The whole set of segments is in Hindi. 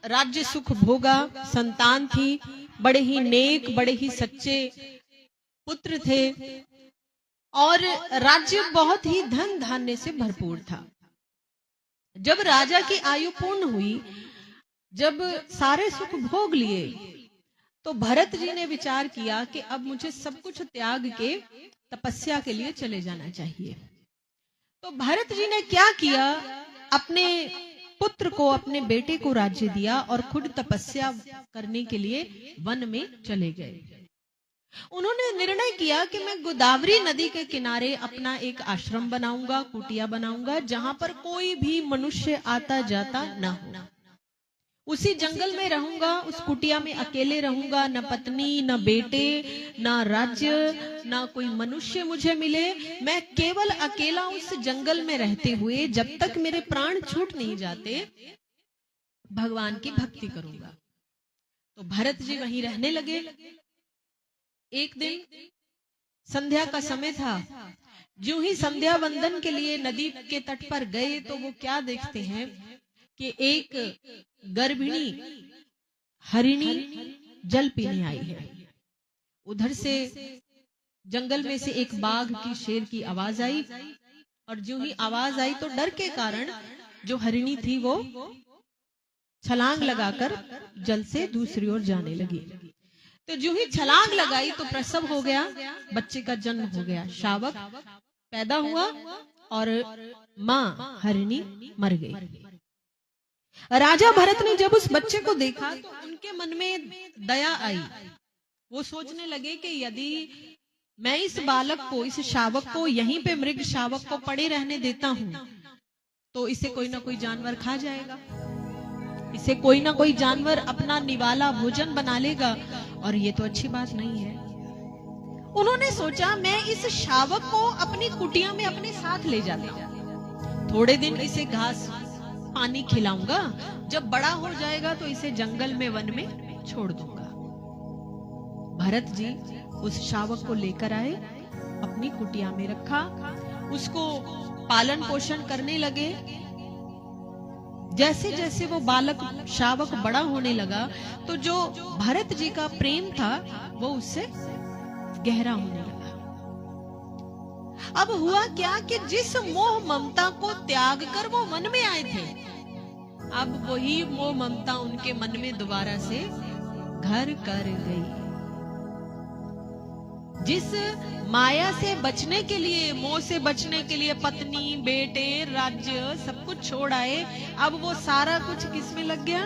राज्य सुख भोगा, संतान थी, बड़े ही नेक, बड़े ही सच्चे पुत्र थे और राज्य बहुत ही धन धान्य से भरपूर था। जब राजा की आयु पूर्ण हुई, जब सारे सुख भोग लिए, तो भरत जी ने विचार किया कि अब मुझे सब कुछ त्याग के तपस्या के लिए चले जाना चाहिए। तो भरत जी ने क्या किया, अपने पुत्र को, अपने बेटे को राज्य दिया और खुद तपस्या करने के लिए वन में चले गए। उन्होंने निर्णय किया कि मैं गोदावरी नदी के किनारे अपना एक आश्रम बनाऊंगा, कुटिया बनाऊंगा, जहां पर कोई भी मनुष्य आता जाता न हो। उसी जंगल में रहूंगा, उस कुटिया में अकेले रहूंगा, न पत्नी, न बेटे, न राज्य, न कोई मनुष्य मुझे मिले। मैं केवल अकेला उस जंगल में रहते हुए, जब तक मेरे प्राण छूट नहीं जाते, भगवान की भक्ति करूंगा। तो भरत जी वहीं रहने लगे। एक दिन संध्या का समय था। जो ही संध्या वंदन के लिए नदी के तट पर गए, तो वो क्या देखते हैं कि एक गर्भिणी हरिणी जल पीने आई है। उधर से जंगल में से एक बाघ की, शेर की आवाज आई, और जो ही आवाज आई तो डर के कारण जो हरिणी थी वो छलांग लगाकर जल से दूसरी ओर जाने लगी। तो जो ही छलांग लगाई तो प्रसव हो गया, बच्चे का जन्म हो गया, शावक पैदा हुआ और मां हरिणी मर गई। राजा भरत ने जब उस बच्चे को देखा तो उनके मन में दया आई। वो सोचने लगे कि यदि मैं इस बालक को, इस शावक को यहीं पे, मृग शावक को पड़े रहने देता हूं, तो इसे कोई ना कोई जानवर खा जाएगा, इसे कोई ना कोई जानवर अपना निवाला भोजन बना लेगा, और ये तो अच्छी बात नहीं है। उन्होंने सोचा मैं इस शावक को अपनी कुटिया में अपने साथ ले जाता हूं, थोड़े दिन इसे घास पानी खिलाऊंगा, जब बड़ा हो जाएगा तो इसे जंगल में, वन में छोड़ दूंगा। भरत जी उस शावक को लेकर आए, अपनी कुटिया में रखा, उसको पालन पोषण करने लगे। जैसे जैसे वो बालक, शावक बड़ा होने लगा, तो जो भरत जी का प्रेम था वो उससे गहरा होने लगा। अब हुआ क्या कि जिस मोह ममता को त्याग कर वो वन में आए थे, अब वही मोह ममता उनके मन में दोबारा से घर कर गई। जिस माया से बचने के लिए, मोह से बचने के लिए पत्नी, बेटे, राज्य सब कुछ छोड़ आए, अब वो सारा कुछ किस में लग गया,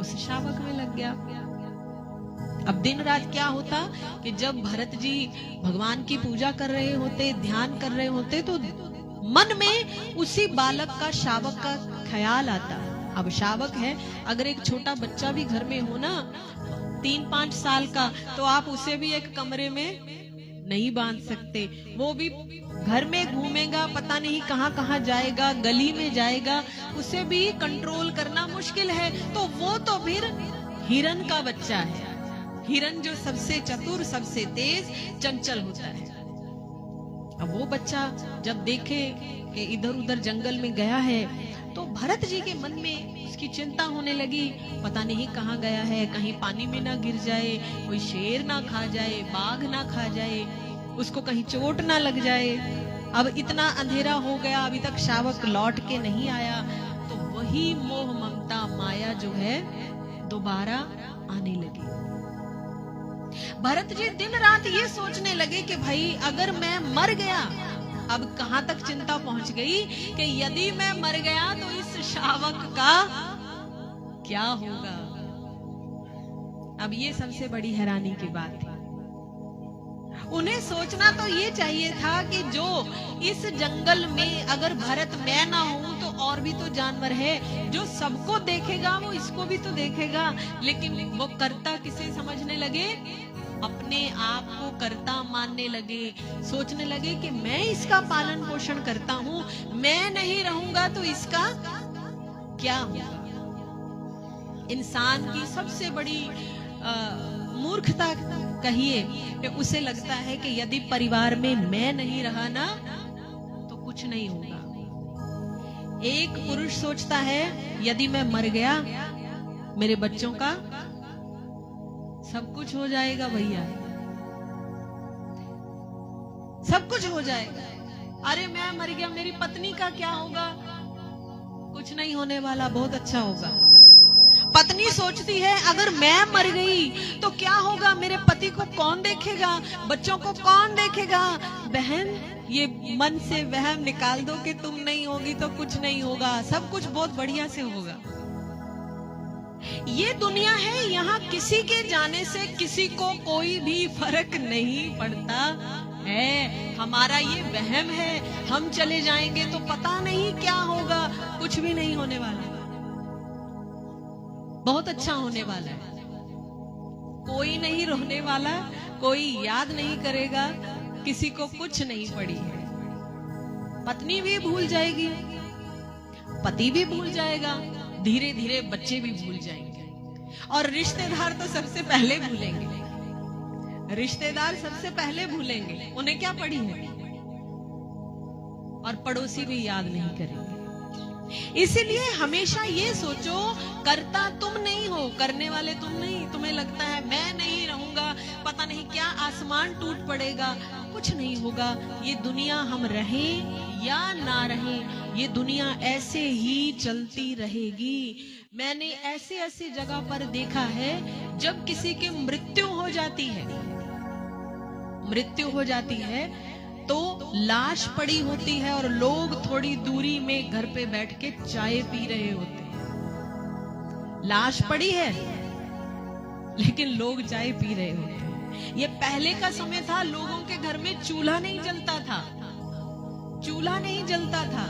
उस शावक में लग गया। अब दिन रात क्या होता कि जब भरत जी भगवान की पूजा कर रहे होते, ध्यान कर रहे होते, तो मन में उसी बालक का, शावक का ख्याल आता। अब शावक है, अगर एक छोटा बच्चा भी घर में हो ना, 3-5 साल का, तो आप उसे भी एक कमरे में नहीं बांध सकते। वो भी घर में घूमेगा, पता नहीं कहां कहां जाएगा, गली में जाएगा, उसे भी कंट्रोल करना मुश्किल है। तो वो तो फिर हिरन का बच्चा है। हिरन जो सबसे चतुर, सबसे तेज, चंचल होता है। अब वो बच्चा जब देखे कि इधर उधर जंगल में गया है, तो भरत जी के मन में उसकी चिंता होने लगी, पता नहीं कहाँ गया है, कहीं पानी में ना गिर जाए, कोई शेर ना खा जाए, बाघ ना खा जाए, उसको कहीं चोट ना लग जाए। अब इतना अंधेरा हो गया, अभी तक शावक लौट के नहीं आया। तो वही मोह ममता, माया जो है दोबारा आने लगी। भरत जी दिन रात ये सोचने लगे कि भाई अगर मैं मर गया, अब कहां तक चिंता पहुंच गई कि यदि मैं मर गया तो इस शावक का क्या होगा। अब ये सबसे बड़ी हैरानी की बात थी। उन्हें सोचना तो ये चाहिए था कि जो इस जंगल में अगर भरत मैं ना हूं तो और भी तो जानवर है, जो सबको देखेगा वो इसको भी तो देखेगा। लेकिन वो कर्ता किसे समझने लगे, अपने आप को कर्ता मानने लगे, सोचने लगे कि मैं इसका पालन पोषण करता हूं, मैं नहीं रहूंगा तो इसका क्या होगा। इंसान की सबसे बड़ी मूर्खता कहिए कि उसे लगता है कि यदि परिवार में मैं नहीं रहा ना तो कुछ नहीं होगा। एक पुरुष सोचता है यदि मैं मर गया मेरे बच्चों का सब कुछ हो जाएगा भैया, सब कुछ हो जाएगा। अरे मैं मर गया, मेरी पत्नी का क्या होगा? कुछ नहीं होने वाला, बहुत अच्छा होगा। पत्नी सोचती है अगर मैं मर गई तो क्या होगा, मेरे पति को कौन देखेगा, बच्चों को कौन देखेगा? बहन, ये मन से वहम निकाल दो कि तुम नहीं होगी तो कुछ नहीं होगा, सब कुछ बहुत बढ़िया से होगा। ये दुनिया है, यहाँ किसी के जाने से किसी को कोई भी फर्क नहीं पड़ता है। हमारा ये वहम है, हम चले जाएंगे तो पता नहीं क्या होगा। कुछ भी नहीं होने वाला, बहुत अच्छा होने वाला है। कोई नहीं रोने वाला, कोई याद नहीं करेगा, किसी को कुछ नहीं पड़ी है। पत्नी भी भूल जाएगी, पति भी भूल जाएगा, धीरे धीरे बच्चे भी भूल जाएंगे, और रिश्तेदार तो सबसे पहले भूलेंगे। रिश्तेदार सबसे पहले भूलेंगे, उन्हें क्या पड़ी है, और पड़ोसी भी याद नहीं करेंगे। इसीलिए हमेशा ये सोचो, करता तुम नहीं हो, करने वाले तुम नहीं। तुम्हें लगता है मैं नहीं रहूंगा, पता नहीं क्या आसमान टूट पड़ेगा, कुछ नहीं होगा। ये दुनिया हम रहें या ना रहें, ये दुनिया ऐसे ही चलती रहेगी। मैंने ऐसे ऐसे जगह पर देखा है, जब किसी की मृत्यु हो जाती है तो लाश पड़ी होती है और लोग थोड़ी दूरी में घर पे बैठ के चाय पी रहे होते हैं। लाश पड़ी है लेकिन लोग चाय पी रहे होते हैं। ये पहले का समय था, लोगों के घर में चूल्हा नहीं जलता था, चूल्हा नहीं जलता था,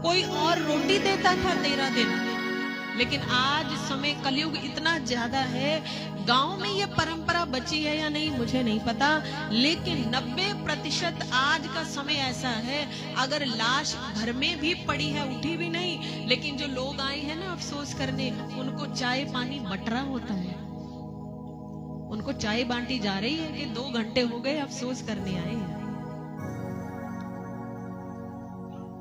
कोई और रोटी देता था 13 दिन। लेकिन आज समय कलयुग इतना ज्यादा है, गांव में ये परंपरा बची है या नहीं मुझे नहीं पता, लेकिन 90% आज का समय ऐसा है, अगर लाश घर में भी पड़ी है, उठी भी नहीं, लेकिन जो लोग आए हैं ना अफसोस करने, उनको चाय पानी बटरा होता है, उनको चाय बांटी जा रही है कि 2 घंटे हो गए अफसोस करने आए हैं।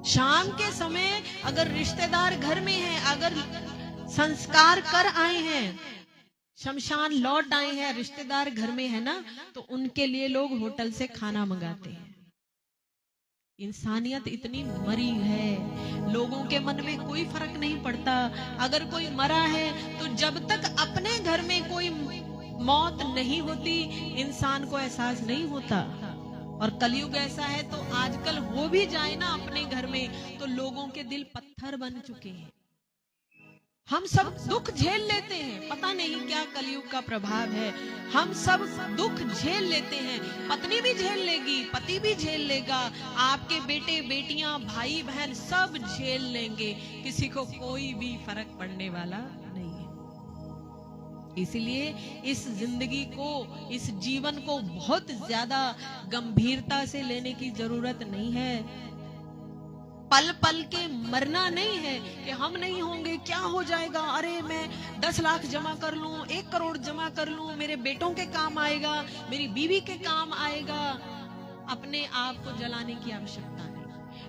शाम के समय अगर रिश्तेदार घर में हैं, अगर संस्कार कर आए हैं, शमशान लौट आए हैं, रिश्तेदार घर में है ना, तो उनके लिए लोग होटल से खाना मंगाते हैं। इंसानियत इतनी मरी है, लोगों के मन में कोई फर्क नहीं पड़ता। अगर कोई मरा है तो जब तक अपने घर में कोई मौत नहीं होती, इंसान को एहसास नहीं होता। और कलयुग ऐसा है, तो आजकल हो भी जाए ना अपने घर में, तो लोगों के दिल पत्थर बन चुके हैं। हम सब दुख झेल लेते हैं, पता नहीं क्या कलयुग का प्रभाव है। हम सब दुख झेल लेते हैं, पत्नी भी झेल लेगी, पति भी झेल लेगा, आपके बेटे बेटियां भाई बहन सब झेल लेंगे, किसी को कोई भी फर्क पड़ने वाला नहीं है। इसलिए इस जिंदगी को, इस जीवन को बहुत ज्यादा गंभीरता से लेने की जरूरत नहीं है। पल पल के मरना नहीं है कि हम नहीं होंगे क्या हो जाएगा, अरे मैं 10 लाख जमा कर लूं, 1 करोड़ जमा कर लूं, मेरे बेटों के काम आएगा, मेरी बीवी के काम आएगा। अपने आप को जलाने की आवश्यकता नहीं।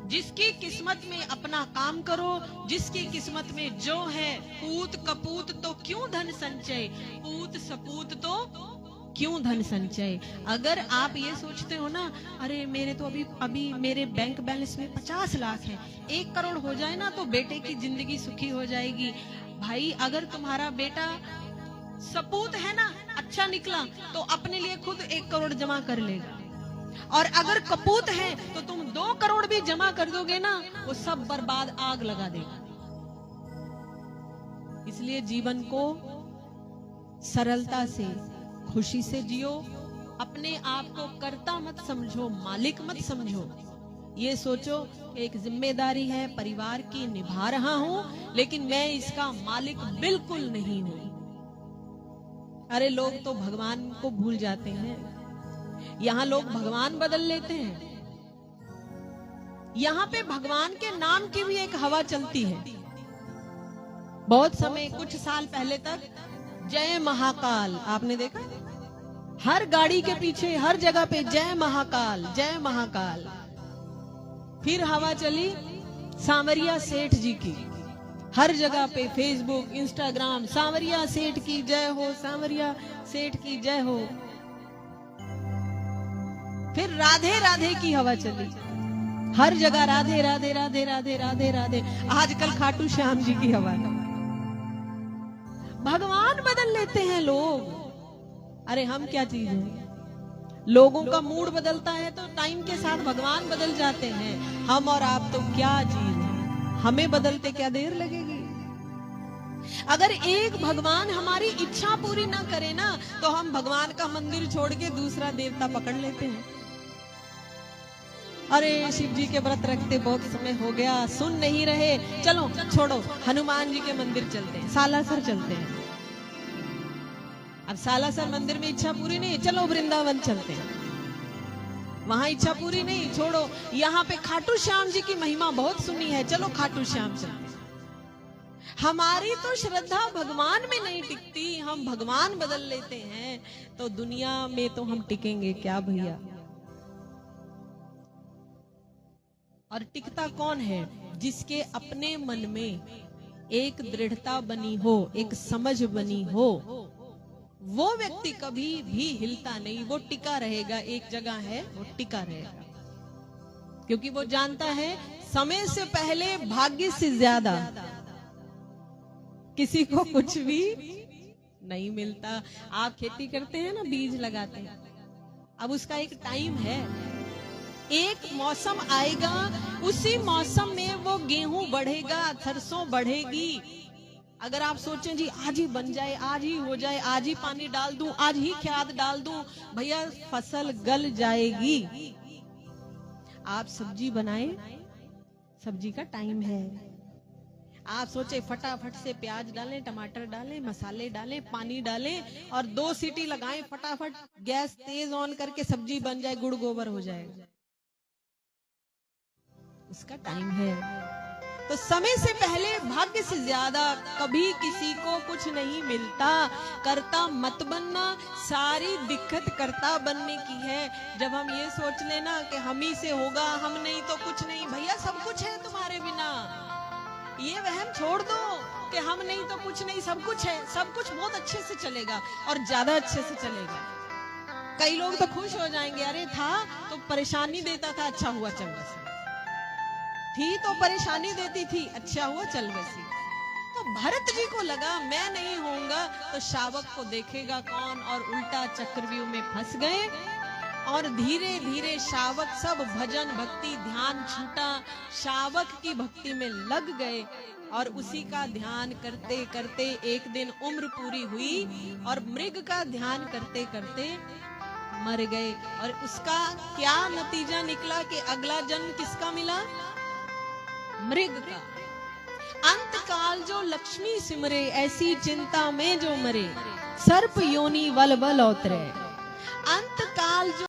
जिसकी किस्मत में अपना काम करो, जिसकी किस्मत में जो है, पूत कपूत तो क्यों धन संचय, पूत सपूत तो क्यों धन संचय। अगर आप ये सोचते हो ना, अरे मेरे तो अभी मेरे बैंक बैलेंस में 50 लाख है, 1 करोड़ हो जाए ना तो बेटे की जिंदगी सुखी हो जाएगी। भाई, अगर तुम्हारा बेटा सपूत है ना, अच्छा निकला, तो अपने लिए खुद 1 करोड़ जमा कर लेगा, और अगर कपूत है तो तुम 2 करोड़ भी जमा कर दोगे ना, वो सब बर्बाद, आग लगा देगा। इसलिए जीवन को सरलता से, खुशी से जियो। अपने आप को कर्ता मत समझो, मालिक मत समझो। ये सोचो कि एक जिम्मेदारी है, परिवार की निभा रहा हूं, लेकिन मैं इसका मालिक बिल्कुल नहीं हूं। अरे लोग तो भगवान को भूल जाते हैं, यहाँ लोग भगवान बदल लेते हैं। यहाँ पे भगवान के नाम की भी एक हवा चलती है। बहुत समय, कुछ साल पहले तक जय महाकाल आपने देखा, हर गाड़ी के पीछे हर जगह पे जय महाकाल, जय महाकाल। फिर हवा चली सांवरिया सेठ जी की, हर जगह पे फेसबुक, इंस्टाग्राम, सांवरिया सेठ की जय हो, सांवरिया सेठ की जय हो। फिर राधे राधे की हवा चली, हर जगह राधे राधे राधे राधे राधे राधे। आजकल खाटू श्याम जी की हवा है। भगवान बदल लेते हैं लोग। अरे हम क्या चीज है? लोगों का मूड बदलता है तो टाइम के साथ भगवान बदल जाते हैं। हम और आप तो क्या चीज है, हमें बदलते क्या देर लगेगी? अगर एक भगवान हमारी इच्छा पूरी ना करे ना, तो हम भगवान का मंदिर छोड़ के दूसरा देवता पकड़ लेते हैं। अरे शिव जी के व्रत रखते बहुत समय हो गया, सुन नहीं रहे, चलो छोड़ो हनुमान जी के मंदिर चलते हैं, सालासर चलते हैं। अब सालासर मंदिर में इच्छा पूरी नहीं, चलो वृंदावन चलते हैं, वहां इच्छा पूरी नहीं, छोड़ो यहाँ पे खाटू श्याम जी की महिमा बहुत सुनी है, चलो खाटू श्याम चलते हैं। हमारी तो श्रद्धा भगवान में नहीं टिकती, हम भगवान बदल लेते हैं तो दुनिया में तो हम टिकेंगे क्या भैया? और टिकता कौन है? जिसके अपने मन में एक दृढ़ता बनी हो, एक समझ बनी हो, वो व्यक्ति कभी भी हिलता नहीं, वो टिका रहेगा, एक जगह है वो टिका रहेगा। क्योंकि वो जानता है समय से पहले भाग्य से ज्यादा किसी को कुछ भी नहीं मिलता। आप खेती करते हैं ना, बीज लगाते हैं, अब उसका एक टाइम है, एक मौसम आएगा, उसी मौसम में वो गेहूं बढ़ेगा, सरसों बढ़ेगी। अगर आप सोचें जी आज ही बन जाए, आज ही हो जाए, आज ही पानी डाल दूं, आज ही खाद डाल दूं, भैया फसल गल जाएगी। आप सब्जी बनाएं, सब्जी का टाइम है। आप सोचे फटाफट से प्याज डालें, टमाटर डालें, मसाले डालें, पानी डालें और 2 सीटी लगाएं, फटाफट गैस तेज ऑन करके सब्जी बन जाए, गुड़ गोबर हो जाएगा। उसका टाइम है। तो समय से पहले भाग्य से ज्यादा कभी किसी को कुछ नहीं मिलता। करता मत बनना, सारी दिक्कत करता बनने की है। जब हम ये सोच लेना कि हम ही से होगा, हम नहीं तो कुछ नहीं, भैया सब कुछ है तुम्हारे बिना। ये वहम छोड़ दो कि हम नहीं तो कुछ नहीं, सब कुछ है, सब कुछ बहुत अच्छे से चलेगा और ज्यादा अच्छे से चलेगा। कई लोग तो खुश हो जाएंगे, अरे था तो परेशानी देता था, अच्छा हुआ चल बसी, थी तो परेशानी देती थी, अच्छा हुआ चल बसी। तो भरत जी को लगा मैं नहीं होऊंगा तो शावक को देखेगा कौन, और उल्टा चक्रव्यूह में फंस गए। और धीरे धीरे शावक सब भजन भक्ति ध्यान छूटा, शावक की भक्ति में लग गए और उसी का ध्यान करते करते एक दिन उम्र पूरी हुई और मृग का ध्यान करते करते मर गए। और उसका क्या नतीजा निकला कि अगला जन्म किसका मिला? मृग का। अंत काल जो लक्ष्मी सिमरे, ऐसी चिंता में जो मरे, सर्प योनि वल वल उतरे। अंत काल जो